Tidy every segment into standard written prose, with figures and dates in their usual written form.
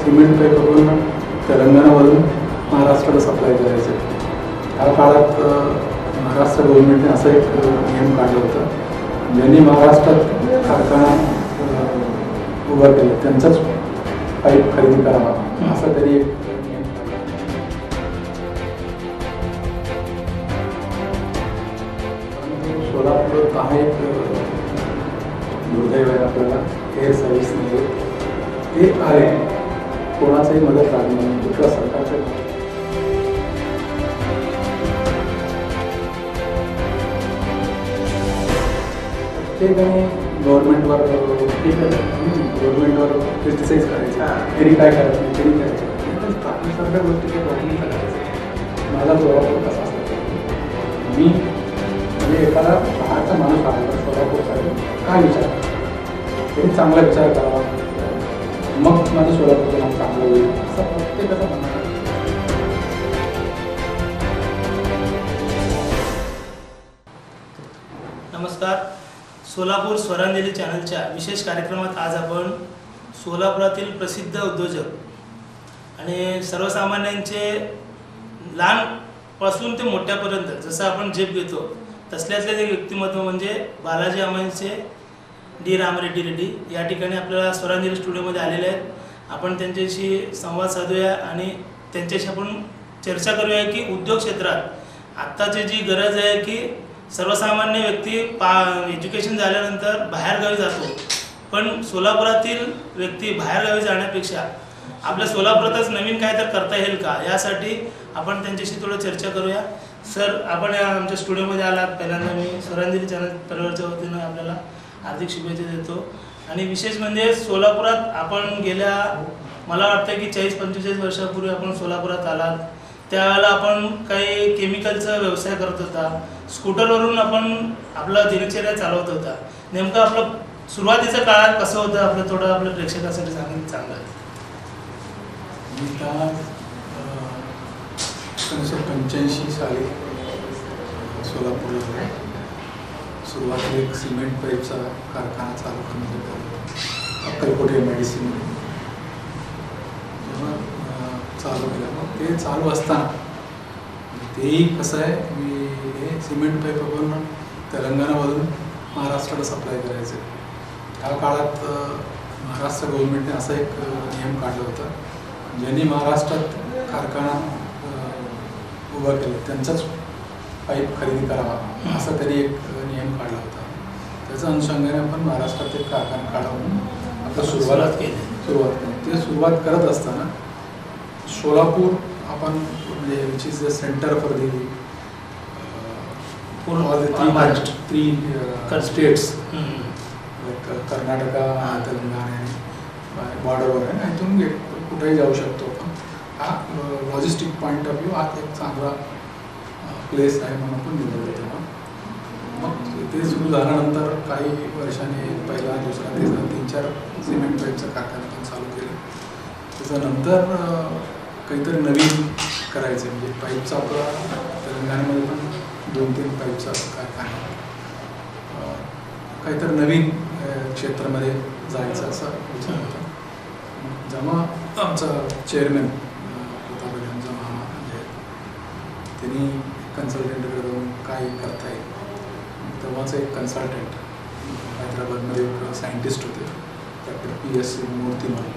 Cement pipe करून तेलंगणामधून महाराष्ट्राला supply करायचे. त्या काळात महाराष्ट्र गव्हर्नमेंटने असं एक नियम काढला होता, ज्यांनी महाराष्ट्रात कारखाना उभा केला त्यांचाच पाईप खरेदी करावा असा तरी एक नियम काढला. सोलापूर हा एक दुर्दैव आहे आपल्याला, एअर सर्व्हिस नाही ते आहे, कोणाचाही मदत लागली नाही कुठल्या सरकारच्या. ते काही गव्हर्नमेंटवर ठीक आहे, गव्हर्नमेंटवर क्रिटिसाइज करायचं, तरी काय करायचं नाही, तरी करायचं, बाकी सगळ्या गोष्टी काही गव्हर्नमेंटला करायचं. माझा सोलापूर कसा असतो, मी म्हणजे एखादा बाहेरचा माणूस आला तर सोलापूरसाठी काय विचार करावा, तरी चांगला विचार करावा, मग माझं सोलापूरचं नाव चांगलं होईल असं प्रत्येकाचा म्हणणं. नमस्कार. सोलापूर स्वरांजली चॅनलच्या विशेष कार्यक्रमात आज आपण सोलापुरातील प्रसिद्ध उद्योजक आणि सर्वसामान्यांचे लहानपासून ते मोठ्यापर्यंत जसं आपण झेप घेतो तसल्यातलेच एक व्यक्तिमत्व म्हणजे बालाजी अमाईंचे डी रामरेड्डी रेड्डी या ठिकाणी आपल्याला स्वरांजली स्टुडिओमध्ये आलेले आहेत. आपण त्यांच्याशी संवाद साधूया आणि त्यांच्याशी आपण चर्चा करूया की उद्योग क्षेत्रात आत्ताची जी गरज आहे की सर्वसामान्य व्यक्ती एज्युकेशन झाल्यानंतर बाहेरगावी जातो, पण सोलापुरातील व्यक्ती बाहेरगावी जाण्यापेक्षा आपल्या सोलापुरातच नवीन काय तर करता येईल का, यासाठी आपण त्यांच्याशी थोडं चर्चा करूया. सर, आपण आमच्या स्टुडिओमध्ये आलात, पहिल्यांदा मी स्वरांजली चॅनल परिवारच्या वतीनं आपल्याला हार्दिक शुभेच्छा देतो. आणि विशेष म्हणजे सोलापुरात आपण गेल्या मला वाटतं की 40-45 वर्षापूर्वी आपण सोलापुरात आलात, त्यावेळेला आपण काही केमिकलचा व्यवसाय करत होता, स्कूटरवरून आपण आपला दिनचर्या चालवत होता. नेमकं आपलं सुरुवातीच्या काळात कसं होतं, आपलं थोडं आपल्या प्रेक्षकासाठी सांगितलं चांगलं आहे. मी त्या 1985 साली सोलापूरला सुरुवातीला एक सिमेंट पाईपचा कारखाना चालू करण्यात होता अक्कलकोट मेडिसिन जेव्हा चालू केलं. मग ते चालू असताना तेही कसं आहे, मी हे सिमेंट पाईप करून तेलंगणामधून महाराष्ट्राला सप्लाय करायचे. त्या काळात महाराष्ट्र गव्हर्नमेंटने असा एक नियम काढला होता, ज्यांनी महाराष्ट्रात कारखाना उभा केला त्यांचाच पाईप खरेदी करावा असा तरी एक नियम काढला होता. त्याच्या अनुषंगाने आपण महाराष्ट्रात एक कारखाना काढून आता सुरुवात केली. ते सुरुवात करत असताना सोलापूर आपण म्हणजे which is the centre for the three states Karnataka, Telangana आणि बॉर्डरवर आहे, इथून कुठेही जाऊ शकतो आपण. हा लॉजिस्टिक पॉईंट ऑफ व्ह्यू हा एक चांगला प्लेस आहे म्हणून आपण निवडलो तेव्हा. मग ते सुरू झाल्यानंतर काही वर्षांनी पहिला, दुसरा, तिसरा, 3-4 सिमेंट पाईपचं कारखाना पण चालू केलं. त्याच्यानंतर काहीतरी नवीन करायचं म्हणजे पाईपचा आपला तेलंगणामध्ये पण 2-3 पाईपचा कारखाना, काहीतरी नवीन क्षेत्रामध्ये जायचं असा विचार होता. जेव्हा आमचा चेअरमॅन प्रतापराजांचा मामा म्हणजे त्यांनी कन्सल्टंटकडे जाऊन काय करता येईल, तेव्हाच एक कन्सल्टंट हैदराबादमध्ये एक सायंटिस्ट होते डॉक्टर PS मूर्ती म्हणून,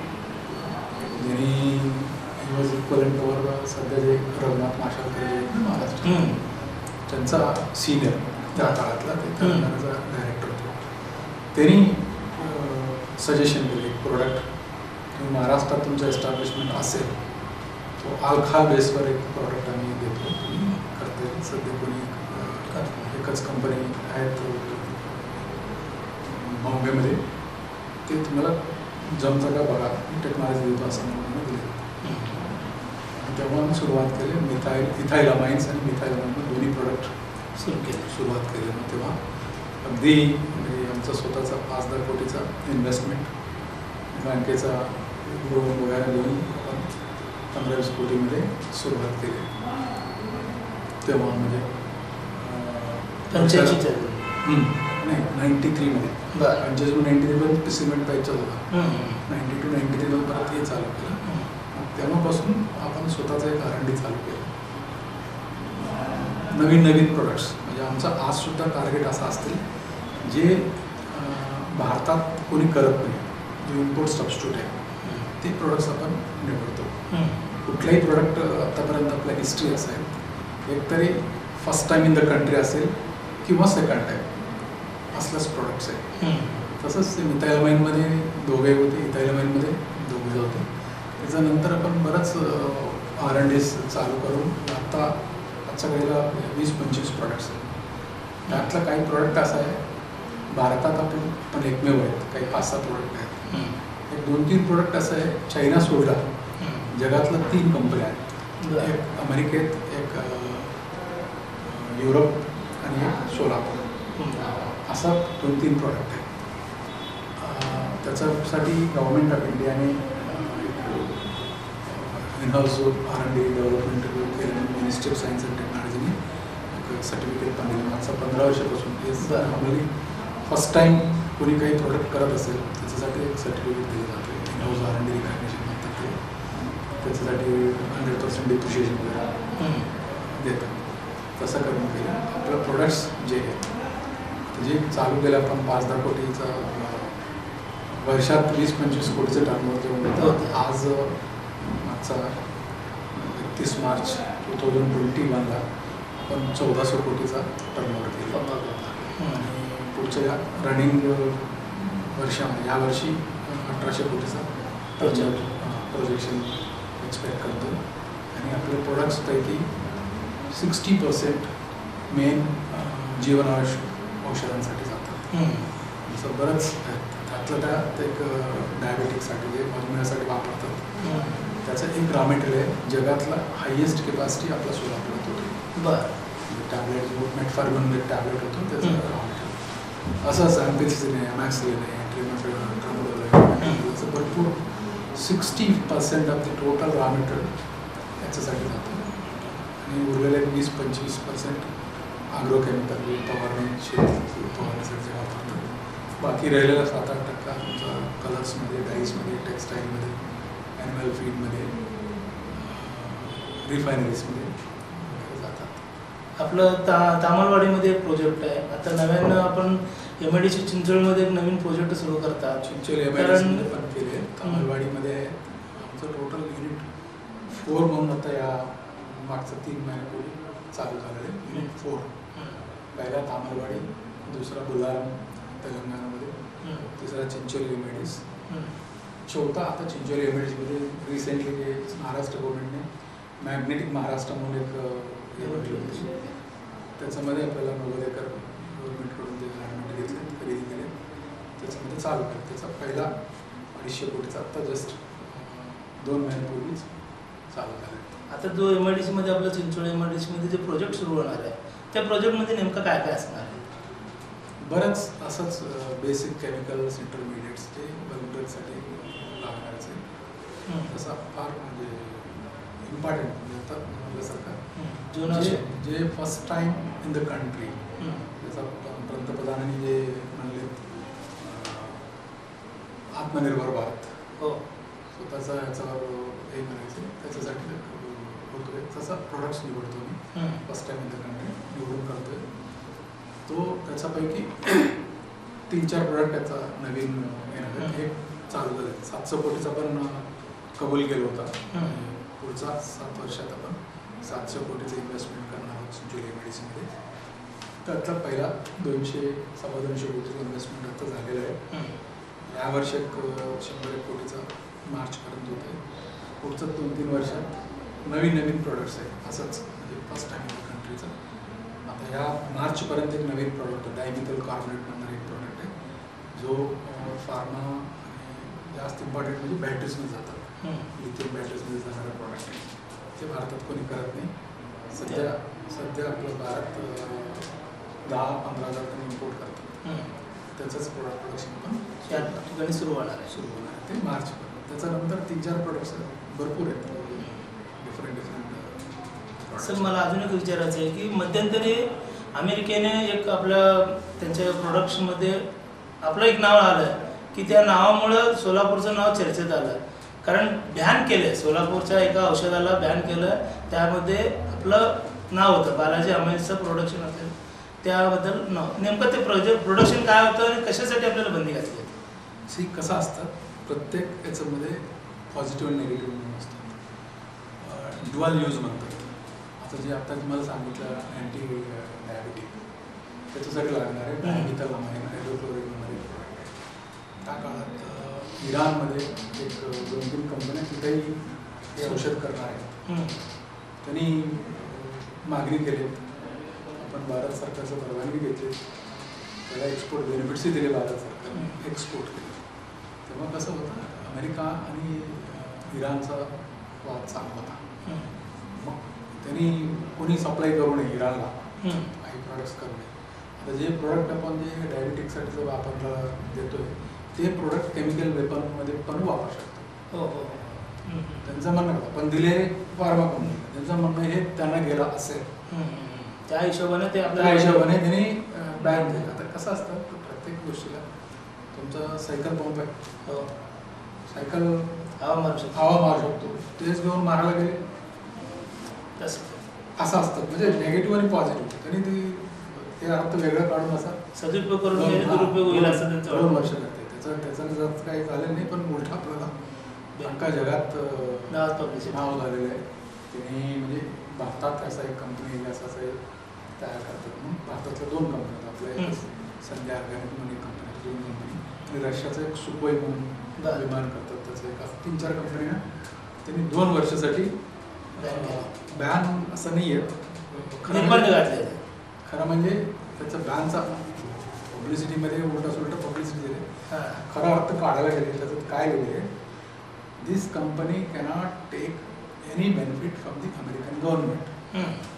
ज्यांनी ही वॉज इक्वलंट ओव्हर सध्या जे रघुनाथ माशेलकर जे महाराष्ट्र त्यांचा सिनियर त्या काळातला ते तेलंगणाचा डायरेक्टर होते. त्यांनी सजेशन केले एक प्रोडक्ट किंवा महाराष्ट्रात तुमचं एस्टॅब्लिशमेंट असेल तो अल्खा बेसवर एक प्रॉडक्ट आम्ही देतो करते. सध्या कोणी एकच कंपनी आहेत बॉम्बेमध्ये, ते तुम्हाला जमतं का बघा, टेक्नॉलॉजी देतो असं म्हणून दिले. तेव्हा आम्ही सुरुवात केली. इथाइलामाइन्स आणि मिथाइलामाइन दोन्ही प्रोडक्ट सुरुवात केली. मग तेव्हा अगदी म्हणजे आमचा स्वतःचा 5-10 कोटीचा इन्व्हेस्टमेंट, बँकेचा लोन वगैरे देऊन 15-20 कोटीमध्ये सुरुवात केली. तेव्हा म्हणजे नाही 93मध्ये बरं. 95-93 सिमेंट पाईपचाच होता. 92-93 परत हे चालू केलं. तेव्हापासून आपण स्वतःचं एक R&D चालू केलं. नवीन प्रोडक्ट्स म्हणजे आमचा आजसुद्धा टार्गेट असा असतील जे भारतात कोणी करत नाही, जो इम्पोर्ट सबस्टिट्यूट आहे ते प्रोडक्ट्स आपण निवडतो. कुठलाही प्रोडक्ट आतापर्यंत आपल्या हिस्ट्री असेल एकतरी first time in the country असेल किंवा सेकंड टाईम असलंच प्रोडक्ट्स आहे. तसंच मिथाइलमाईनमध्ये दोघे होते, इथाइलमाईनमध्ये दोघे होते. त्याच्यानंतर आपण बरंच R&D चालू करून आजच्या वेळेला 20-25 प्रोडक्ट्स आहेत. त्यातलं काही प्रोडक्ट असं आहे भारतात आपण एकमेव आहेत, काही 5-6 प्रोडक्ट आहेत. एक 2-3 प्रोडक्ट असं आहे चायना सोडला जगातलं 3 कंपन्या आहेत. एक अमेरिकेत, एक युरोप आणि एक सोलापूर, असा 2-3 प्रोडक्ट आहे. त्याच्यासाठी गव्हर्नमेंट ऑफ इंडियाने इनहाऊस R&D डेव्हलपमेंट केलं. मिनिस्ट्री ऑफ सायन्स अँड टेक्नॉलॉजीने एक सर्टिफिकेट पण दिलं. मागचा 15 वर्षापासून हे नॉर्मली फर्स्ट टाईम कोणी काही प्रोडक्ट करत असेल त्याच्यासाठी एक सर्टिफिकेट दिलं जातं. इनहाऊस R&D रिकॉग्निशन म्हणतात ते. त्याच्यासाठी 100% डिप्रिशिएशन वगैरे देतात. तसं करून केलं. आपलं प्रोडक्ट्स जे आहेत जे चालू केलं आपण 5-10 कोटीचा वर्षात 20-25 कोटीचं टर्नओव्हर जेवण येतं. आज मागचा 31 मार्च 2021ला आपण 1400 कोटीचा टर्नओव्हर केला. आणि पुढच्या रनिंग वर्षामध्ये यावर्षी 1800 कोटीचा प्रोजेक्शन एक्सपेक्ट करतो. आणि आपल्या प्रोडक्ट्सपैकी 60% मेन जीवनावश्यक औषधांसाठी जातात. असं बरंच त्यातलं त्यात एक डायबेटिकसाठी जे मधुमेहासाठी वापरतात त्याचं एक रॉ मटेरियल आहे. जगातला हायेस्ट कॅपॅसिटी आपला सोलापुरात होतो. टॅबलेट जो मेटफॉर्मिन एक टॅबलेट होतो त्याचं रॉ मटेरियल असं अँपेसिलिन आहे, अमॅक्सिलिन आहे, ट्रामोडोल असं भरपूर 60% of the total raw material याच्यासाठी जातं. आणि उरलेले 20-25% ॲग्रोकेमिकल फवारणी शेती फवारण्यासाठी वापरतात. बाकी राहिलेला 7-8% आमचा कलर्समध्ये, डाईजमध्ये, टेक्स्टाईलमध्ये, ॲनिमल फीडमध्ये, रिफायनरीजमध्ये जातात. आपलं तामलवाडीमध्ये एक प्रोजेक्ट आहे. आता नव्यानं आपण MIDC चिंचोळीमध्ये एक नवीन प्रोजेक्ट सुरू करतात. चिंचोली MIDCमध्ये पण केले. तामलवाडीमध्ये आमचं टोटल युनिट 4 म्हणून आता या मागचं 3 महिन्यापूर्वी चालू झालेलं आहे. युनिट 4 पहिला तामलवाडी, दुसरा बुलारम तेलंगणामध्ये, तिसरा चिंचोली MIDC, चौथा आता चिंचोली MIDCमध्ये रिसेंटली जे महाराष्ट्र गव्हर्नमेंटने मॅग्नेटिक महाराष्ट्र म्हणून एक हे म्हटलं होतं. त्याच्यामध्ये आपल्याला 90 एकर गव्हर्नमेंटकडून जे लँड घेतले खरेदी केले त्याच्यामध्ये चालू केलं. त्याचा पहिला 250 कोटीचा आत्ता जस्ट 2 महिन्यापूर्वीच चालू झाला. आता जो MIDCमध्ये आपलं चिंचोळी MIDCमध्ये जे प्रोजेक्ट सुरू होणार आहे त्या प्रोजेक्टमध्ये नेमकं काय काय असणार आहे? बरंच असंच बेसिक केमिकल्स, इंटरमिडिएट्स जे बल्बसाठी लागणारच आहे. तसा फार म्हणजे इम्पॉर्टंट म्हणजे आता म्हणल्यासारखं जे first time in the country त्याचा पंतप्रधानांनी जे म्हणले आत्मनिर्भर भारत स्वतःचा याच्यावर हे म्हणायचं त्याच्यासाठी होतोय. तसा प्रोडक्ट्स निवडतो मी first time in the country निवडून करतोय. तो त्याच्यापैकी 3-4 प्रोडक्ट त्याचा नवीन येणार. एक चालू झालं 700 कोटीचा पण कबूल केला होता. पुढचा 7 वर्षात आपण 700 कोटीचं इन्व्हेस्टमेंट करणार आहोत चिंचोली MIDCमध्ये. त्यातला पहिला 200-250 कोटीचं इन्व्हेस्टमेंट आता झालेलं आहे. यावर्षी 100 कोटीचा मार्चपर्यंत होत आहे. पुढचं 2-3 वर्षात नवीन प्रोडक्ट्स आहेत. असंच म्हणजे फर्स्ट टाईम इन द कंट्रीचं. आता या मार्चपर्यंत एक नवीन प्रोडक्ट आहे डायमिथाइल कार्बोनेट म्हणणारा एक प्रोडक्ट आहे जो फार्मा जास्त इम्पॉर्टंट म्हणजे बॅटरीजमध्ये जातात. लिथियम बॅटरीजमध्ये जाणारा प्रोडक्ट आहे. ते भारतात कोणी करत नाही. सध्या आपलं भारत 10-15 हजार टन इम्पोर्ट करतात. त्याचंच प्रोडक्शन पण त्या ठिकाणी सुरू होणार आहे. ते मार्चपर्यंत. त्याच्यानंतर 3-4 प्रोडक्ट्स भरपूर आहेत डिफरंट. सर मला अजून एक विचारायचं आहे की मध्यंतरी अमेरिकेने एक आपलं त्यांच्या प्रोडक्शनमध्ये आपलं एक नाव आलं की त्या नावामुळं सोलापूरचं नाव चर्चेत आलं. कारण बॅन केलं, सोलापूरच्या एका औषधाला बॅन केलं, त्यामध्ये आपलं नाव होतं बालाजी अमाईन्सचं प्रोडक्शन असेल त्याबद्दल नाव. नेमकं ते प्रोडक्शन काय होतं आणि कशासाठी आपल्याला बंदी घातली होती? सी कसं असतं, प्रत्येक याच्यामध्ये पॉझिटिव्ह आणि निगेटिव्ह म्हणून असतात. ड्युअल यूज म्हणतात. आता जे आता तुम्हाला सांगितलं अँटी डायबिटिक, त्याच्यासाठी लागणार आहे डायबिटलमाइन, हायड्रोक्लोरिकमध्ये. त्या काळात इराणमध्ये एक 2-3 कंपन्या तिथेही हे औषध करणार आहेत. त्यांनी मागणी केली, आपण भारत सरकारचं परवानगी घेतली, त्याला एक्सपोर्ट बेनिफिट्सही दिले भारत सरकारने, एक्सपोर्ट केले. तेव्हा कसं होतं, अमेरिका आणि इराणचा वाद चालू होता. मग त्यांनी कोणी सप्लाय करू नये इराणला, काही प्रोडक्ट्स करू नये. आता जे प्रोडक्ट आपण जे डायबिटिकसाठी जो वापरला देतोय ते प्रोडक्ट केमिकल वेपनमध्ये पण वापरू शकतो. हो हो. त्यांचं म्हणणं होतं, पण दिले फार्मा कंपनी, त्यांचं म्हणणं हे त्यांना गेलं असेल, त्या हिशोबाने ते त्या हिशोबाने त्यांनी बॅन केलं. आता कसं असतं, प्रत्येक गोष्टीला तुमचा सायकल पंप आहे, हो, सायकल हवा मारू शकतो, तेच घेऊन मारायला गेले असं असतं. म्हणजे निगेटिव्ह आणि पॉझिटिव्ह त्यांनी ते अर्थ वेगळं काढून असा सदुपयोग करून दुरुपयोग होईल असं त्यांचं 2 वर्ष लागते. त्याचं जर काही झालं नाही, पण उलट आपल्याला अख्खा जगात नाव झालेलं आहे. त्यांनी म्हणजे भारतात असा एक कंपनी असं तयार करतात म्हणून भारतातल्या 2 कंपन्या, आपल्या संध्या ऑर्गॅनिक म्हणून एक कंपनी, 2 कंपनी, आणि रशियाचं एक सुकोई म्हणून विमान करतात, त्याचं एक 3-4 कंपन्या त्यांनी 2 वर्षासाठी बॅन असं नाही आहे, निर्बंध घातले. खरं म्हणजे त्याचं बॅनचा पब्लिसिटीमध्ये उलटा सुलटा पब्लिसिटी दिली. खरा अर्थ काढायला गेले त्याच्यात काय लिहिले, this company cannot take any benefit from the American government,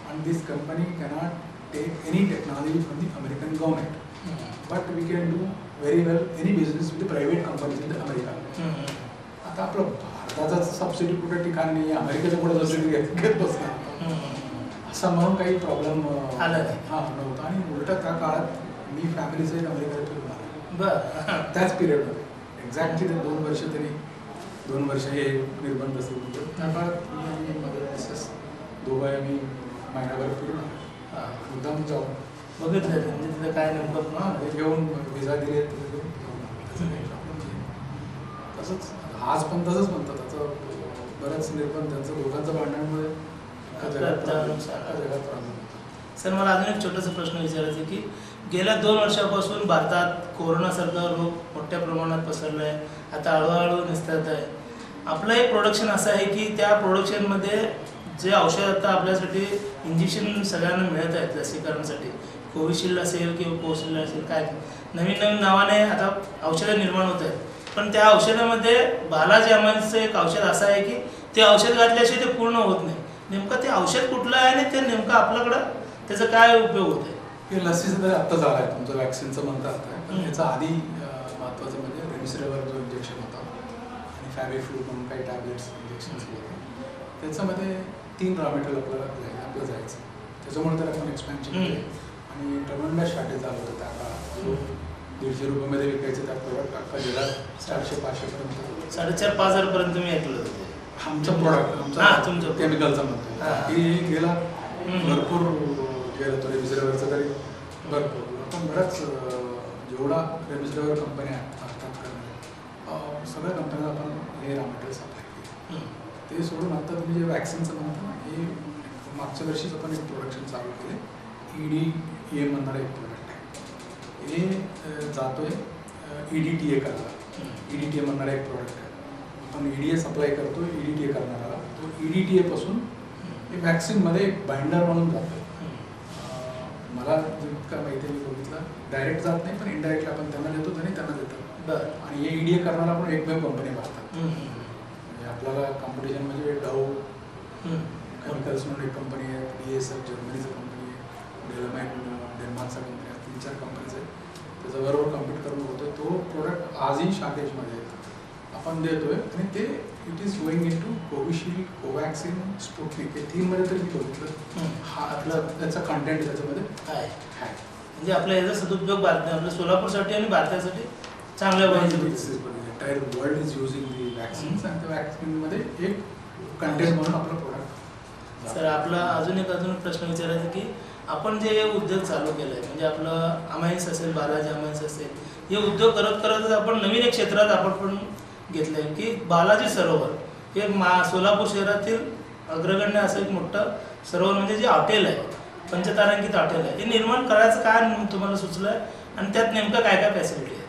and this company cannot take any technology from the American government, but we can do very well any business with the private companies in the America. आता आपलं भारताचा subsidy कुठे ठिकाण नाही, अमेरिकेचं कुठे subsidy घेत बसणार असं म्हणून काही प्रॉब्लेम आला नाही. नव्हता. आणि उलटा त्या काळात मी फॅमिलीसहित अमेरिकेत फिरून आलो बरं. त्याच पिरियडमध्ये. एक्झॅक्टली ते 2 वर्ष तरी 2 वर्ष हे निर्बंध सुरू होते. त्या काळात मी आणि माझे मिसेस दोघं आम्ही महिनाभर फिरून आलो, मुद्दाम जाऊन बघितलं म्हणजे तिथं काय नेमकं हे घेऊन विजा दिले, त्याचं काही प्रॉब्लेम नाही. तसंच आज पण तसंच म्हणतात. त्याचं बऱ्याच निर्बंध त्यांचं दोघांचं भांडणामुळे जगात प्रॉब्लेम होता. सर, मला अजून एक छोटासा प्रश्न विचारायचा की गेल्या 2 वर्षापासून भारतात कोरोनासारखा रोग मोठ्या प्रमाणात पसरला आहे, आता हळूहळू निस्तरत आहे. आपलं एक प्रोडक्शन असं आहे की त्या प्रोडक्शनमध्ये जे औषध आता आपल्यासाठी इंजेक्शन सगळ्यांना मिळत आहेत लसीकरणासाठी, कोविशिल्ड असेल किंवा कोविशिल्ड असेल, काय नवीन नवीन नावाने आता औषधं निर्माण होत आहेत. पण त्या औषधामध्ये बालाजी अमाईन्सचं एक औषध असं आहे की ते औषध घातल्याशिवाय ते पूर्ण होत नाही. नेमकं ते औषध कुठलं आहे आणि ते नेमकं आपल्याकडं त्याचा काय उपयोग होत आहे? हे लसीचं तर आत्ता झालं आहे, तुमचं वॅक्सिनचं म्हणतात काय, पण याचा आधी महत्त्वाचं म्हणजे रेमडेसिविर जो इंजेक्शन होता आणि फॅबिफ्लू म्हणून काही टॅबलेट्स इंजेक्शन्स होते, त्याच्यामध्ये 3 रॉ मटेरियल आपलं जायचं. त्याच्यामुळे तर आपण एक्सपॅन्शन केले आणि ट्रमेंडस शॉर्टेज झालं होतं त्या काळात. 150 रुपयामध्ये विकायचं त्या प्रोडक्ट अख्खा जगात 400-500 4,500 मी ऐकलं होतं. आमचं प्रोडक्ट आमचं केमिकलचा म्हणतो की गेला भरपूर गेलं तो रेमडेसिविरचा तरी भरपूर. आपण बऱ्याच जेवढा रेमडेसिविर कंपन्या आहेत भारतात करणाऱ्या सगळ्या कंपन्यांना आपण हे रॉ मटेरियल सप्लाय केले. ते सोडून आता तुम्ही जे वॅक्सिनचं म्हणता हे मागच्या वर्षीच आपण एक प्रोडक्शन चालू केले. EDTA म्हणणारा एक प्रोडक्ट आहे. हे जातोय EDTA करायला. EDTA म्हणणारा एक प्रोडक्ट आहे. आपण EDA सप्लाय करतो, EDTA करणारा तो EDTA पासून हे वॅक्सिनमध्ये एक बाइंडर म्हणून जातो. मला जितका माहिती मी बघितलं डायरेक्ट जात नाही, पण इनडायरेक्टली आपण त्यांना देतो आणि त्यांना देतो. आणि हे EDA करणारा पण एकमेव कंपनी भारतात. म्हणजे आपल्याला कॉम्पिटिशन म्हणजे डाऊ केमिकल्स म्हणून एक कंपनी आहे, BASF जर्मनीचं कंपनी आहे, डेन्मार्कचा कंपनी आहे, 3-4 कंपनीज आहेत. त्याच्याबरोबर कम्पीट करून होतो. तो प्रोडक्ट आजही शॉर्टेजमध्ये येतो, आपण देतोय आणि ते it is going in to Covishield, Covaxin, Sputnik हे 3 मध्ये तरी मी बघितलं हा आपलं त्याचा कंटेंट त्याच्यामध्ये आहे. आहे. म्हणजे आपल्या याचा सदुपयोग आपल्या सोलापूरसाठी आणि भारतासाठी चांगल्या पाहिजे. Entire world is using the vaccines आणि त्या वॅक्सिनमध्ये एक कंटेंट म्हणून आपलं प्रोडक्ट. सर आपला अजून एक प्रश्न विचारायचा की आपण जे उद्योग चालू केला आहे म्हणजे आपलं अमाईन्स असेल, बालाजी अमाईन्स असेल, हे उद्योग करत करतच आपण नवीन एक क्षेत्रात आपण पण घेतलं आहे की बालाजी सरोवर हे सोलापूर शहरातील अग्रगण्य असं एक मोठं सरोवर म्हणजे जे हॉटेल आहे, पंचतारांकित हॉटेल आहे, हे निर्माण करायचं काय तुम्हाला सुचलं आहे आणि त्यात नेमकं काय काय फॅसिलिटी आहे?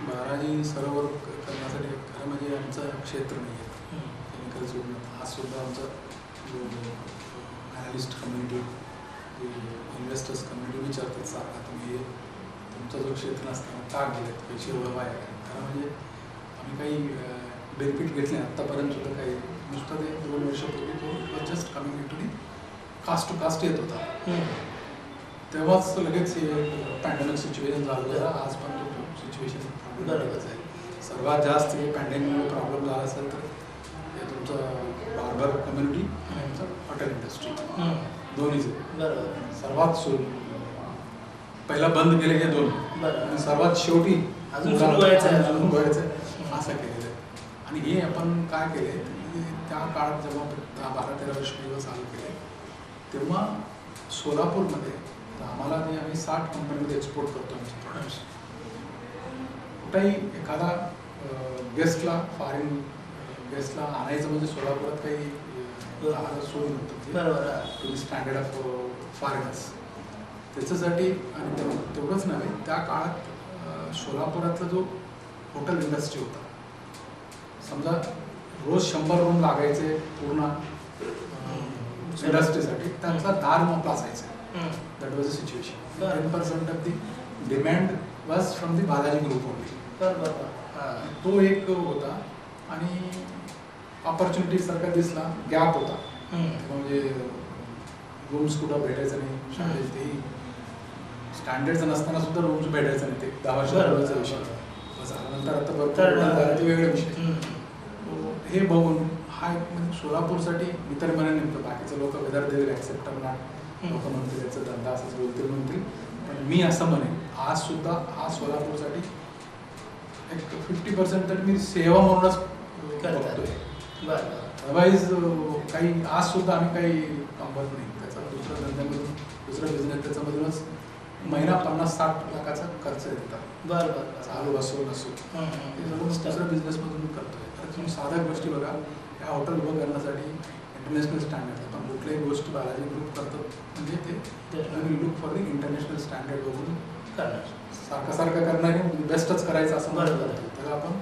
बालाजी सरोवर करण्यासाठी खरं म्हणजे आमचं क्षेत्र नाही आहे केमिकल सोडून. आज सुद्धा आमचं ॲनालिस्ट कम्युनिटी, इन्व्हेस्टर्स कम्युनिटी विचारतात सारखा तुम्ही तुमचा जो क्षेत्र नसताना का गेलेत, पैसे वळवा आहे. खरं म्हणजे आम्ही काही बेनिफिट घेतले आत्तापर्यंत सुद्धा काही. नुसतं ते 2 वर्षापूर्वी तो just coming in to the caste to caste येत होता. तेव्हाच लगेच पॅन्डेमिक सिच्युएशन झालं होतं. आज पण तो सिच्युएशन बरोबरच आहे. सर्वात जास्त पॅन्डेमिकमुळे प्रॉब्लेम झाला असेल तर हे तुमचं बार्बर कम्युनिटी आणि आमचं हॉटेल इंडस्ट्री दोन्हीच बरोबर. सर्वात पहिला बंद केले हे 2 आणि सर्वात शेवटी अजून सुरू व्हायचं आहे असं केलेलं आहे. आणि हे आपण काय केले त्या काळात जेव्हा 10-12-13 वर्ष दिवस चालू केले तेव्हा सोलापूरमध्ये आम्हाला जे आम्ही 60 कंपनीमध्ये एक्सपोर्ट करतो आमचे प्रोडक्ट्स. कुठेही एखादा गेस्टला फॉरेन गेस्टला आणायचं म्हणजे सोलापुरात काही सोयी नव्हतं to the standard of foreigners. त्याच्यासाठी आणि तेवढंच नव्हे त्या काळात सोलापुरातला जो हॉटेल इंडस्ट्री होता, समजा रोज 100 रूम लागायचे पूर्ण इंडस्ट्रीसाठी, त्यातला 10 रूम आपला असायचा. That was a situation. 10% of the demand was from the Balaji group only. तो एक होता. आणि ऑपॉर्च्युनिटी सारखा दिसला, गॅप होता. म्हणजे रूम्स कुठं भेटायचं नाही. शाळेत तेही स्टँडर्डचं नसताना सुद्धा रूम्स भेटायचं नाही. ते 10 वर्षाचा विषय झाल्यानंतर आता बरोबर ते वेगळे विषय. हे बघून हा म्हणजे सोलापूरसाठी मी तर म्हणेन नेमकं बाकीचे लोक whether they will accept or not, लोक म्हणतील याचा धंदा असंच बोलतील म्हणतील, पण मी असं म्हणेन आज सुद्धा हा सोलापूरसाठी एक 50% तरी मी सेवा म्हणूनच करतोय. अदरवाईज काही आज सुद्धा आम्ही काही कमवत नाही. त्याचा दुसऱ्या धंद्यामधून दुसरा बिझनेस त्याच्यामधूनच महिना 50-60 लाखाचा खर्च येतात. बरं चालू असो नसो ते सगळं दुसऱ्या बिझनेसमधून करतोय. तर तुम्ही साध्या गोष्टी बघा, या हॉटेल उभं करण्यासाठी इंटरनॅशनल स्टँडर्ड आपण कुठल्याही गोष्ट बालाजी ग्रुप करतो म्हणजे ते look for the international standard बघून करणार. सारखं करणारे बेस्टच करायचं असं बरोबर. त्याला आपण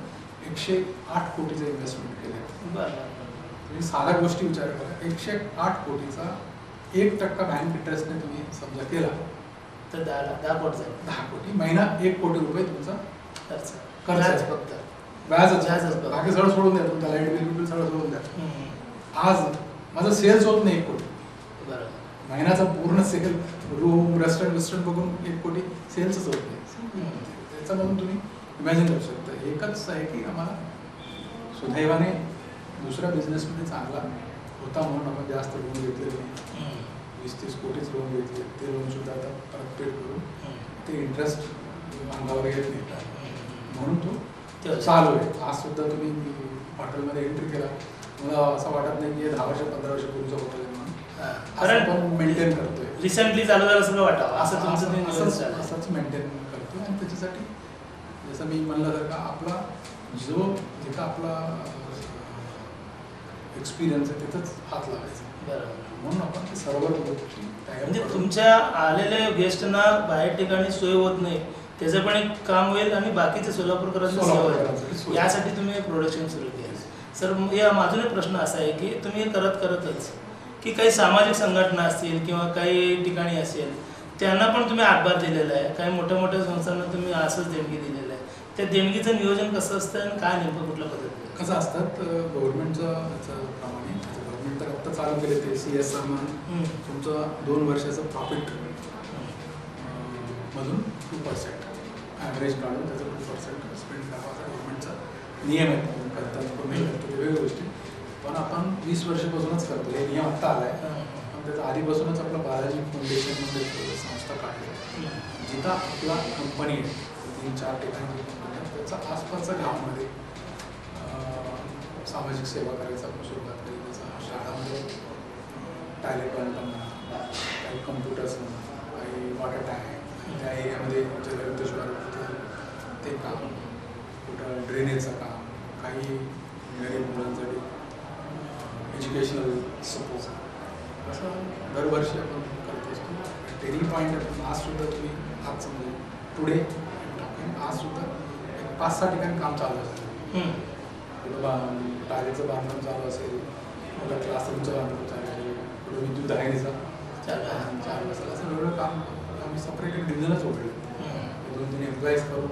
108 कोटीचं इन्व्हेस्टमेंट केलं. तुम्ही साध्या गोष्टी विचार करा, 108 कोटीचा 1% बँक इंटरेस्टने तुम्ही समजा केला तर 10 कोटी महिना 1 कोटी रुपये तुमचा खर्च फक्त व्याजच. बाकी सगळं सोडून द्या, तुमचा लाईट बिल सगळं सोडून द्या. आज माझं सेल्स होत नाही 1 कोटी. महिन्याचा पूर्ण सेल रूम रेस्टॉरंट बघून 1 कोटी सेल्सच होत नाही. त्याच्यामधून तुम्ही इमॅजिन करू शकता. एकच आहे की आम्हाला सुदैवाने दुसऱ्या बिझनेसमध्ये चांगला होता म्हणून आपण जास्त लोन घेतलेले नाही. 20-30 कोटीच लोन घेतले. ते लोन सुद्धा आता परतफेड करून ते इंटरेस्ट अंगावर येत नाही म्हणून तो चालू आहे. आज सुद्धा तुम्ही हॉटेलमध्ये एंट्री केला, मला असं वाटत नाही की 10 वर्ष 15 वर्ष पूर्वीचं हॉटेल आहे म्हणून आपण मेंटेन करतोय. रिसेंटली चालू झालं सगळं वाटावं असं तुमचं असंच मेंटेन करतोय. आणि त्याच्यासाठी जसं मी म्हणलं तर का आपला जो जिथं आपला एक्सपिरियन्स आहे तिथंच हात लावायचा. म्हणून आपण ते सर्व गोष्टी म्हणजे तुमच्या आलेल्या गेस्टना बाहेर ठिकाणी सोय होत नाही, त्याचं पण एक काम होईल आणि बाकीचे सोलापूरकरांची सेवा होईल. यासाठी तुम्ही एक प्रोडक्शन सुरू केलं. सर या अजून एक प्रश्न असा आहे की तुम्ही हे करतच की काही सामाजिक संघटना असतील किंवा काही ठिकाणी असेल त्यांना पण तुम्ही हातभार दिलेला आहे, काही मोठ्या मोठ्या संस्थांना तुम्ही असंच देणगी दिलेलं आहे. त्या देणगीचं नियोजन कसं असतं आणि काय नेमकं कुठल्या पद्धतीने कसं असतात गव्हर्नमेंटचं प्रमाणे गव्हर्नमेंट तर आत्ता चालू केले ते CSR म्हणून तुमचं 2 वर्षाचं प्रॉफिट मधून 2% ॲव्हरेज काढून त्याचं 2% स्पेंड करावा गव्हर्नमेंटचा नियम आहेत, कोण करतात कोण नाही करतात, वेगवेगळ्या गोष्टी. पण आपण 20 वर्षापासूनच करतो, हे नियम आत्ता आला आहे. पण त्याचा आधीपासूनच आपलं बालाजी फाउंडेशन म्हणजे संस्था काढली, जिथं आपला कंपनी आहे 3-4 ठिकाणी कंपनी आहे, त्याचा आसपासच्या गावामध्ये सामाजिक सेवा करायचा आपण सुरुवात केली. त्याचा शाळामध्ये टॉयलेट बांधताना काही कम्प्युटर्स, काही वॉटर टँक, त्या एरियामध्ये जलयुद्धेश्वर ते काम, कुठं ड्रेनेजचं काम, काही गरीब मुलांसाठी एज्युकेशनल सपोर्ट, असं दरवर्षी आपण करत असतो. टेरिंग पॉईंट आपण आजसुद्धा तुम्ही आज म्हणजे पुढे आजसुद्धा 5-6 ठिकाणी काम चालू असेल. कुठं टायलेटचं बांधकाम चालू असेल, कुठं क्लासरूमचं बांधकाम चालू असेल, कुठं विद्युत दाहिनीचं चालू असेल, असं वेगळं काम आम्ही सपरेट एक डिव्हिजनच उघडलं. 2-3 एम्प्लॉईज करून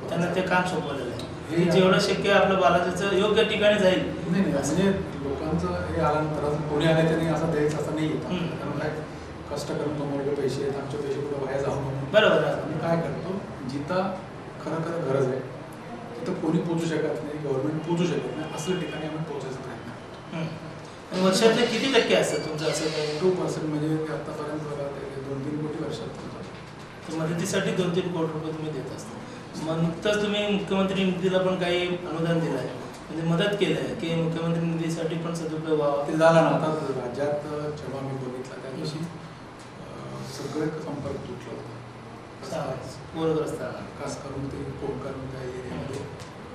त्यांना ते काम सोपवलेलं आहे. हे जेवढं शक्य आपलं बालाजीचं योग्य ठिकाणी जाईल. नाही म्हणजे लोकांचं हे आल्यानंतर असं कोणी आले त्यांनी असं द्यायचं असं नाही येत. कारण काय कष्ट करून कमवलेले पैसे आहेत, आमचे पैसे कुठं वाया जाऊ म्हणून बरोबर आम्ही काय करतो, जिथं खरं गरज आहे तिथं कोणी पोचू शकत नाही, गव्हर्नमेंट पोचू शकत नाही, असल्या ठिकाणी आम्ही पोचायचा प्रयत्न करतो. आणि वर्षातले किती टक्के असतात तुमचं असं काही? 2% म्हणजे आतापर्यंत बघा ते 2-3 कोटी वर्षात तर मदतीसाठी 2-3 कोटी रुपये तुम्ही देत असता. मग नुकतंच तुम्ही मुख्यमंत्री निधीला पण काही अनुदान दिलं आहे, म्हणजे मदत केलं आहे की मुख्यमंत्री निधीसाठी पण सदुपयोग व्हावा. ते झालं ना. आता राज्यात जेव्हा मी बघितलं त्या दिवशी सगळे संपर्क तुटला होता पूरग्रस्तांना, खास करून ते कोकण त्या एरियामध्ये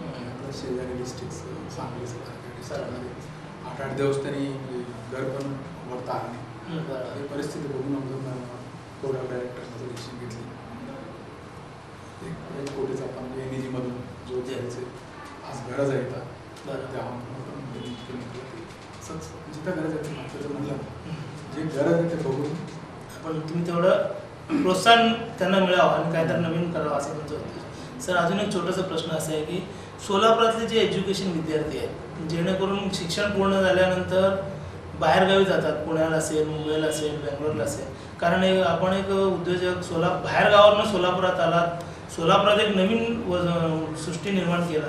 आपल्या शेजारी डिस्ट्रिक्ट सांगली सगळ्यामध्ये 8-8 दिवस त्यांनी घर पण वरता आले. ही परिस्थिती बघून आमचं बोर्ड ऑफ डायरेक्टरचं डिसिजन घेतली. 1 कोटीचा आपण निधीमधून जो द्यायचे आज गरज आहे का द्यावं असंच जिथं गरज आहे त्याचं म्हणलं जे गरज आहे ते बघून पण तुम्ही तेवढं प्रोत्साहन त्यांना मिळावं आणि काहीतरी नवीन करावं असं तुमचं होतं. सर, अजून एक छोटासा प्रश्न असा आहे की सोलापुरातले जे एज्युकेशन विद्यार्थी आहेत, जेणेकरून शिक्षण पूर्ण झाल्यानंतर बाहेरगावी जातात, पुण्याला असेल, मुंबईला असेल, बेंगलोरला असेल, कारण आपण एक उद्योजक बाहेरगावावरून सोलापुरात आलात, सोलापुरात एक नवीन सृष्टी निर्माण केला.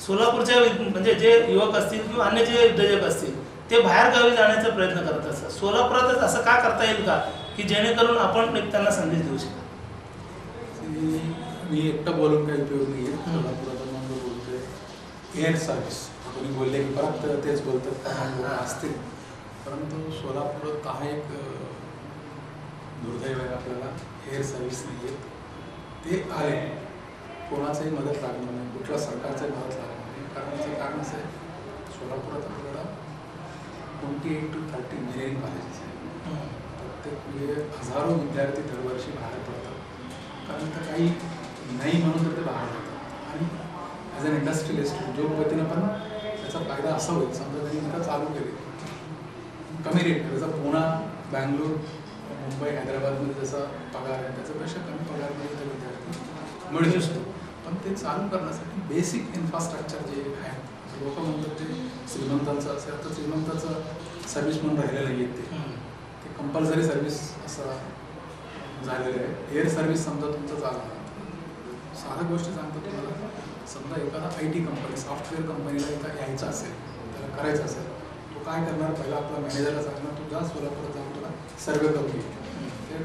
सोलापूरच्या म्हणजे जे युवक असतील किंवा अन्य जे उद्योजक असतील ते बाहेरगावी जाण्याचा प्रयत्न करत असतात. सोलापुरातच असं का करता येईल का की जेणेकरून आपण एक त्यांना संदेश देऊ शकतो? मी एकटं बोलून काही उपयोग नाही आहे. सोलापुरात म्हणून बोलतोय एअर सर्व्हिस, कोणी बोलले की परत तेच बोलतात असतील, परंतु सोलापुरात हा एक दुर्दैव आहे आपल्याला, एअर सर्व्हिस नाही आहे. ते आले, कोणाचंही मदत लागणार नाही, कुठल्या सरकारचंही मदत लागणार नाही. कारण याचं कारण असं आहे, सोलापुरात आपल्याला 28 to 30 इंजिनिअरिंग कॉलेजेस आहेत. प्रत्येक म्हणजे हजारो विद्यार्थी दरवर्षी बाहेर पडतात. कारण तर काही नाही म्हणून तर ते बाहेर पडतात. आणि ॲज अन इंडस्ट्रियलिस्ट उद्योगपतीनं पण त्याचा फायदा असा होईल, समजा त्यांनी इथं चालू केले कमी रेट, जसं पुणे, बँगलोर, मुंबई, हैदराबादमध्ये जसा पगार आहे त्याच्यापेक्षा कमी पगारमध्ये ते विद्यार्थी मिळू शकतो. पण ते चालू करण्यासाठी बेसिक इन्फ्रास्ट्रक्चर जे आहे, लोक म्हणतात ते श्रीमंतांचं असेल, तर श्रीमंताचं सर्व्हिस म्हणून राहिलेलं नाही आहे. ते कंपल्सरी सर्व्हिस असं झालेलं आहे. एअर सर्व्हिस समजा तुमचं चालणार, साधं गोष्ट सांगतो तुम्हाला, समजा एखादा IT कंपनी, सॉफ्टवेअर कंपनीला इथं यायचं असेल, त्याला करायचं असेल, तो काय करणार, पहिला आपला मॅनेजरला सांगणार तू जा सोलापुरात जाऊन तुला सर्वे करून घे. ते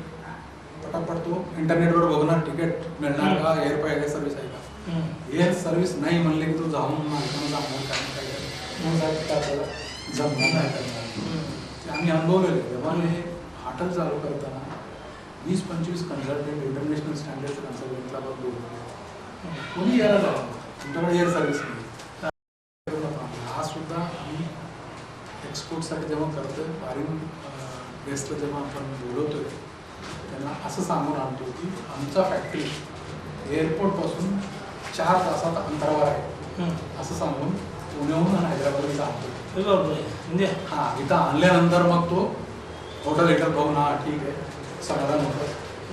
पटापट तो इंटरनेटवर बघणार तिकीट मिळणार का, एअर सर्व्हिस आहे का. एअर सर्व्हिस नाही म्हणले की तो जाऊन मालकानं सांगणार काय जमणार नाही करणार. ते आम्ही अनुभवलेले. जेव्हा हे हॉटेल चालू करताना 20-25 कन्सल्टंट, इंटरनॅशनल स्टँडर्डचे कन्सल्टंटला पण बोलतो, कोणी यायला जावं तुमच्याकडे एअर सर्व्हिस नाही. हा सुद्धा आम्ही एक्सपोर्टसाठी जेव्हा करतोय, फॉरेन गेस्टला जेव्हा आपण बोलवतोय त्यांना असं सांगून आणतो की आमचा फॅक्टरी एअरपोर्टपासून 4 तासात अंतरावर आहे, असं सांगून पुण्याहून आणि हैदराबादला आणतो. म्हणजे हां, इथं आणल्यानंतर मग तो हॉटेल हेटर बघून हा ठीक आहे समाधान होतं,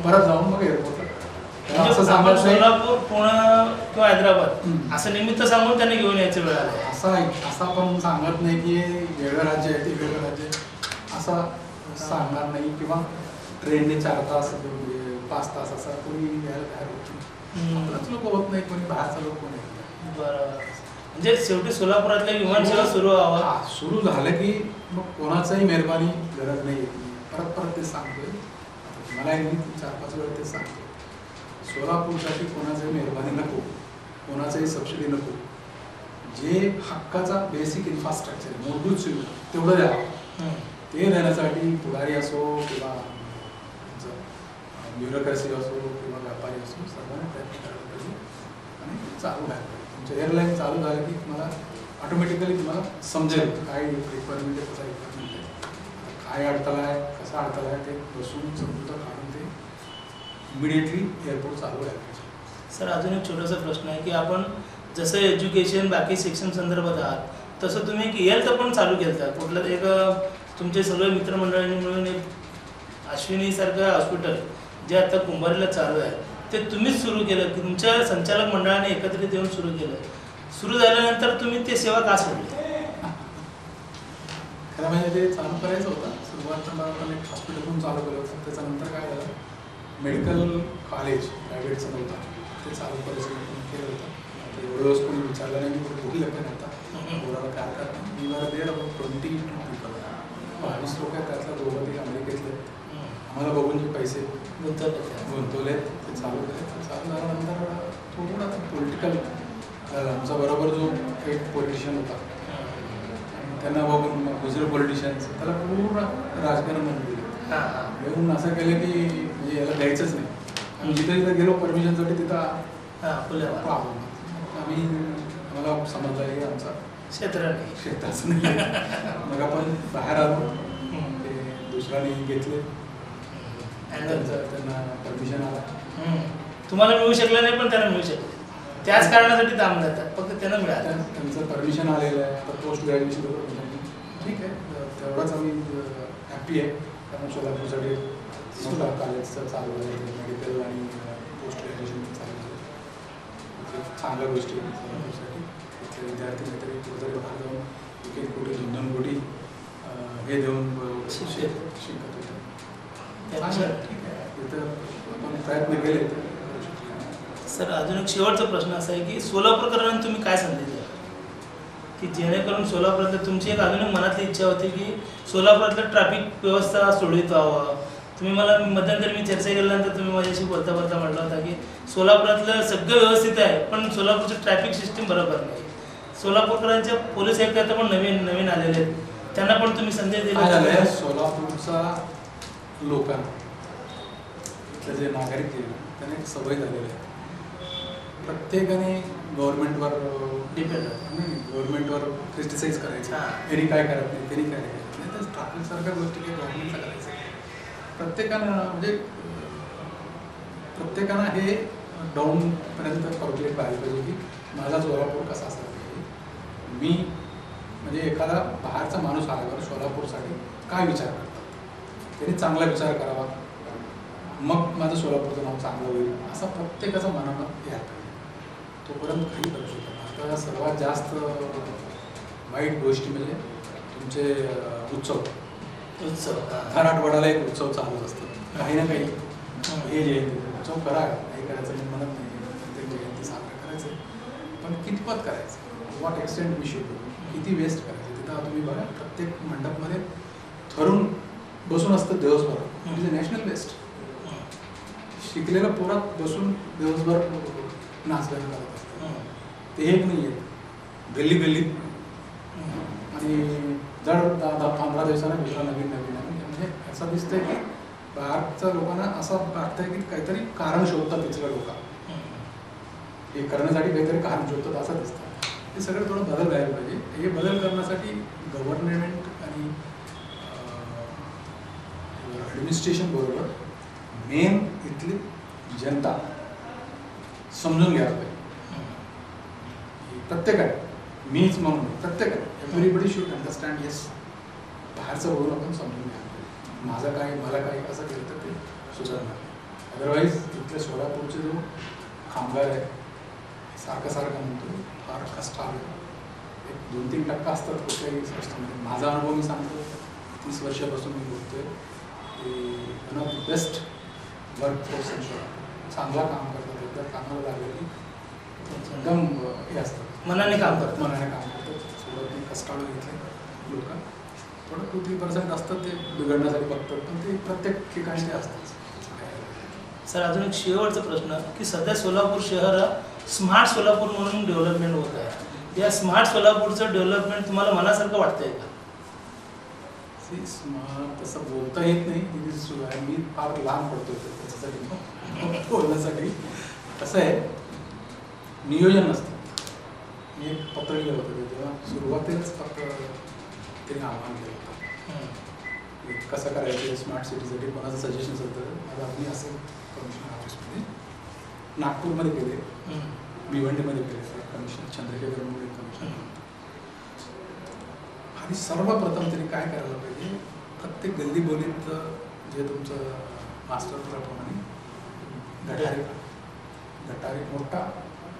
परत जाऊन मग एअरपोर्टला असं सांगत सोलापूर, पुणे किंवा हैदराबाद असं निमित्त सांगून त्यांनी घेऊन यायचं वेळ आला. असा पण सांगत नाही की वेगळं राज्य आहे ते वेगळं राज्य असं सांगणार नाही. किंवा ट्रेनने 4 तास 5 तास असा कोणी यायला तयार होत नाही. आपलाच लोक होत नाही, कोणी बाहेरचा लोक कोणी. बरोबर. म्हणजे शेवटी सोलापुरातल्या विमानसेवा सुरू व्हावा. हा सुरू झालं की मग कोणाचाही मेहरबानी गरज नाही. परत परत तेच सांगतोय, मला मी 4-5 वेळा तेच सांगतो, सोलापूरसाठी कोणाचाही मेहरबानी नको, कोणाचाही सबसिडी नको. जे हक्काचा बेसिक इन्फ्रास्ट्रक्चर मूलभूत सुविधा तेवढं द्या. ते देण्यासाठी पुढारी असो किंवा ब्युरोक्रॅसी असो किंवा व्यापारी असो सर्वांना प्रयत्न करायला पाहिजे आणि चालू राहायला पाहिजे. तुमचं एअरलाईन चालू झालं की तुम्हाला ऑटोमॅटिकली तुम्हाला समजेल काय रिक्वायरमेंट आहे, कसा रिक्वायरमेंट आहे, काय अडथळा आहे, कसा अडथळा आहे, ते बसून समजून काढून ते इमिडिएटली एअरपोर्ट चालू राहायला पाहिजे. सर अजून एक छोटासा प्रश्न आहे की आपण जसं एज्युकेशन बाकी शिक्षण संदर्भात आहात तसं तुम्ही एक हेल्थ पण चालू केलं. कुठलं एक तुमचे सगळे मित्रमंडळांनी मिळून एक अश्विनीसारखं हॉस्पिटल जे आता कुंभारीला चालू आहे ते तुम्हीच सुरू केलं की तुमच्या संचालक मंडळाने एकत्रित येऊन सुरू केलं. सुरू झाल्यानंतर तुम्ही ते सेवा का सोडली? खरं म्हणजे ते चालू करायचं होतं. सुरुवातीला आपण एक हॉस्पिटल पण चालू केलं होतं. त्याच्यानंतर काय झालं, मेडिकल कॉलेज प्रायव्हेटचं नव्हतं ते चालू करायचं केलं होतं. एवढं दिवस कोणी विचारलं नाही, मी कुठे कुठे लग्न नव्हता कोणाला काय करता. मी मला देर अबाउट 22 people 22 लोक आहेत, त्यातल्या दोघं ते अमेरिकेतले. आम्हाला बघून जे पैसे गुंतवले ते चालू केले. चालू झाल्यानंतर थोडं पॉलिटिकल आमचा बरोबर जो एक पॉलिटिशियन होता त्यांना बघून दुसरे पॉलिटिशियन्स त्याला पूर्ण राजकारण म्हणून दिलं. येऊन असं केलं की म्हणजे याला द्यायचंच नाही. आम्ही जिथे जिथे गेलो परमिशनसाठी तिथं आम्ही आम्हाला समजलं की आमचा क्षेत्राचं नाही. मग आपण बाहेर आलो, ते दुसऱ्याने घेतले त्यांना परमिशन आला. तुम्हाला मिळू शकलं नाही पण त्यांना मिळू शकले. त्याच कारणासाठी थांबून जातात, फक्त त्यांना मिळालं. त्यांचं परमिशन आलेलं आहे. आता पोस्ट ग्रॅज्युएशन ठीक आहे, तेवढंच आम्ही हॅप्पी आहे. कारण सोलापूरसाठी मोठा कॉलेजचं चालू आहे, मेडिकल आणि पोस्ट ग्रॅज्युएशन चालू आहे. चांगल्या गोष्टी आहे सोलापूरसाठी. तिथले विद्यार्थी काहीतरी कुठेतरी बाहेर जाऊन 1 कोटी 2 कोटी हे देऊन शिकत होते. ठीक आहे, तिथं आपण प्रयत्न केले. सर अजून एक शेवटचा प्रश्न असा आहे की सोलापूरकरांना तुम्ही काय संदेश द्याल की जेणेकरून सोलापुरातलं तुमची एक अजून एक मनातली इच्छा होती की सोलापुरातलं ट्रॅफिक व्यवस्था सुरळीत व्हावं. तुम्ही मला मध्यंतरी मी चर्चा केल्यानंतर तुम्ही माझ्याशी बोलता बोलता म्हटलं होता की सोलापुरातलं सगळं व्यवस्थित आहे पण सोलापूरचं ट्रॅफिक सिस्टीम बरोबर नाही. सोलापूरकरांच्या पोलीस आयुक्त आता पण नवीन आलेले आहेत, त्यांना पण तुम्ही संदेश दिला. सोलापूरचा लोकांना इथले जे नागरिक आहेत त्यांना एक सवय झालेली आहे, प्रत्येकाने गव्हर्नमेंटवर डिपेंड नाही, गव्हर्नमेंटवर क्रिटिसाइज करायचं. त्यांनी काय करत नाही, त्यांनी काय करत नाही. तर ट्रॅफिकसारख्या गोष्टी काही गव्हर्नमेंटला करायचं. प्रत्येकानं हे डाऊनपर्यंत कॅल्क्युलेट व्हायला पाहिजे की माझा सोलापूर कसा असला पाहिजे. मी म्हणजे एखादा बाहेरचा माणूस आल्यावर सोलापूरसाठी काय विचार करतात, त्यांनी चांगला विचार करावा, मग माझं सोलापूरचं नाव चांगलं होईल असा प्रत्येकाचा मनानं यायला पाहिजे. तोपर्यंत काही करू शकतो. आता सर्वात जास्त वाईट गोष्टी म्हणजे तुमचे उत्सव. हर आठवड्याला एक उत्सव चालूच असतो, काही ना काही. हे जयंती उत्सव करा, काही करायचं मी म्हणत नाही, प्रत्येक जयंती साजरा करायचं, पण कितपत करायचं, व्हॉट एक्सटेंट मी शिकतो, किती वेस्ट करायचं. तिथं तुम्ही बघा प्रत्येक मंडपमध्ये ठरून बसून असतं दिवसभर. It is a national waste. शिकलेलं पोरात बसून दिवसभर नाचगाणं करत असतं. ते एक नाही आहे, गल्ली गल्लीत आणि जर 10-15 दिवसांना दुसरा नवीन म्हणजे असं दिसतंय की बाहेरच्या लोकांना असं वाटतंय की काहीतरी कारण शोधतात तिथल्या लोक, हे करण्यासाठी काहीतरी कारण शोधतात असं दिसतं. हे सगळं थोडं बदल व्हायला पाहिजे. हे बदल करण्यासाठी गव्हर्नमेंट आणि ॲडमिनिस्ट्रेशन बरोबर मेन इथली जनता समजून घ्यायला पाहिजे. प्रत्येकाने, मीच म्हणून प्रत्येकाने, एव्हरीबडी शुड अंडरस्टँड. येस, बाहेरचं बघून आपण समजून घ्यायला पाहिजे. माझं काय, मला काय, असं केलं तर ते सुधारणार. अदरवाईज इथल्या सोलापूरचे जो कामगार आहे सारखं म्हणतो फार कष्ट आलं. 1-2-3% असतात कुठल्याही संस्थेमध्ये. माझा अनुभव मी सांगतो, 30 वर्षापासून मी बघतोय की one of the best workforce in Solapur. चांगला काम करतात, एकदा कामाला लागलं की एकदम हे असतं. मनाने काम करतात. मनाने काम करतात. सुरुवाती कष्टाळू घेतले लोक थोडं 2-3% असतात ते बिघडण्यासाठी बघतात, पण ते प्रत्येक ठिकाणी ते असतात. सर अजून एक शेवटचा प्रश्न की सध्या सोलापूर शहर स्मार्ट सोलापूर म्हणून डेव्हलपमेंट होत आहे. या स्मार्ट सोलापूरचं डेव्हलपमेंट तुम्हाला मनासारखं वाटतंय का? स्मार्ट तसं बोलता येत नाही, ही सुरू आहे. मी फार लहान पडतो त्याच्यासाठी बोलण्यासाठी. कसं आहे, नियोजन नसतं. मी एक पत्र लिहिलं होतं तेव्हा सुरुवातीलाच फक्त त्यांनी आव्हान केलं होतं कसं करायचं स्मार्ट सिटीसाठी. कोणाचं सजेशन्स होतं मला मी असं कमिशनर ऑफिसमध्ये नागपूरमध्ये केले, भिवंडीमध्ये केले कमिशन, चंद्रशेखरमध्ये कमिशन. आणि सर्वप्रथम तरी काय करायला पाहिजे, प्रत्येक गल्ली बोलीत जे तुमचं मास्टर प्लॅनप्रमाणे गटारे मोठा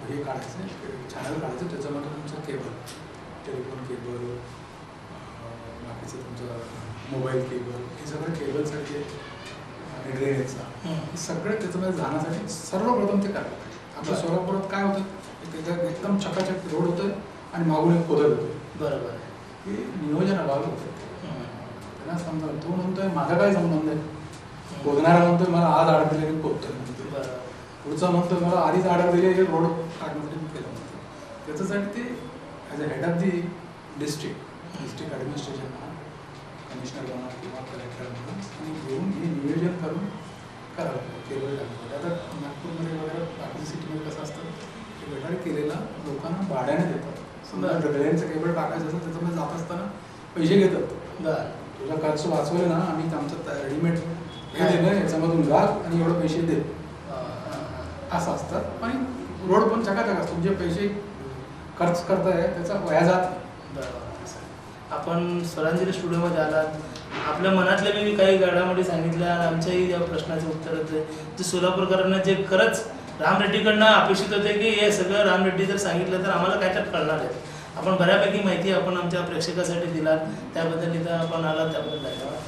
हे काढायचं, चॅनल काढायचं, त्याच्यामध्ये तुमचं केबल, टेलिफोन केबल, बाकीचं तुमचं मोबाईल केबल, हे सगळं केबलसाठी ड्रेनेजचा हे सगळं त्याच्यामध्ये जाण्यासाठी सर्वप्रथम ते करायला पाहिजे. आपल्या सोलापुरात काय होतं, त्याच्यात एकदम चकाचक रोड होतं आणि मागून एक खोदत होतं. बरोबर. हे नियोजन अभावी होतं. त्यांना समजा तो म्हणतोय माझा काय संबंध आहे, खोदणारा म्हणतोय मला आज ऑर्डर दिली मी खोदतोय म्हणतोय, पुढचा म्हणतोय मला आधीच ऑर्डर दिली हे रोड काढण्यासाठी मी केलं म्हणतो. त्याच्यासाठी ते as a head of the district administration म्हणा, कमिशनर म्हणा किंवा कलेक्टर म्हणा, आणि घेऊन हे नियोजन करून करावं केबल टाकलं. आता नागपूरमध्ये वगैरे बाकी सिटीमध्ये कसं असतं की गटार केलेला लोकांना भाड्याने देतात. समजा रेल्वेचं केबल टाकायचं असेल त्याच्यामध्ये जात असताना पैसे घेतात. तुझा खर्च वाचवले ना, आम्ही आमचं रेडीमेड हे दिलं याच्यामधून घाल आणि एवढं पैसे दे असं असतं. आणि रोड पण चकाचक असतो, जे पैसे खर्च करताय त्याचा वया जात. आपण स्वरांजली स्टुडिओमध्ये आलात, आपल्या मनातल्या मी काही घडामोडी सांगितल्या, आमच्याही या प्रश्नाचं उत्तर होते जे सोलापूरकरांना जे खरंच राम रेड्डीकडनं अपेक्षित होते की हे सगळं राम रेड्डी जर सांगितलं तर आम्हाला काय तर कळणार आहे. आपण बऱ्यापैकी माहिती आपण आमच्या प्रेक्षकासाठी दिलात, त्याबद्दल इथं आपण आलात त्याबद्दल धन्यवाद.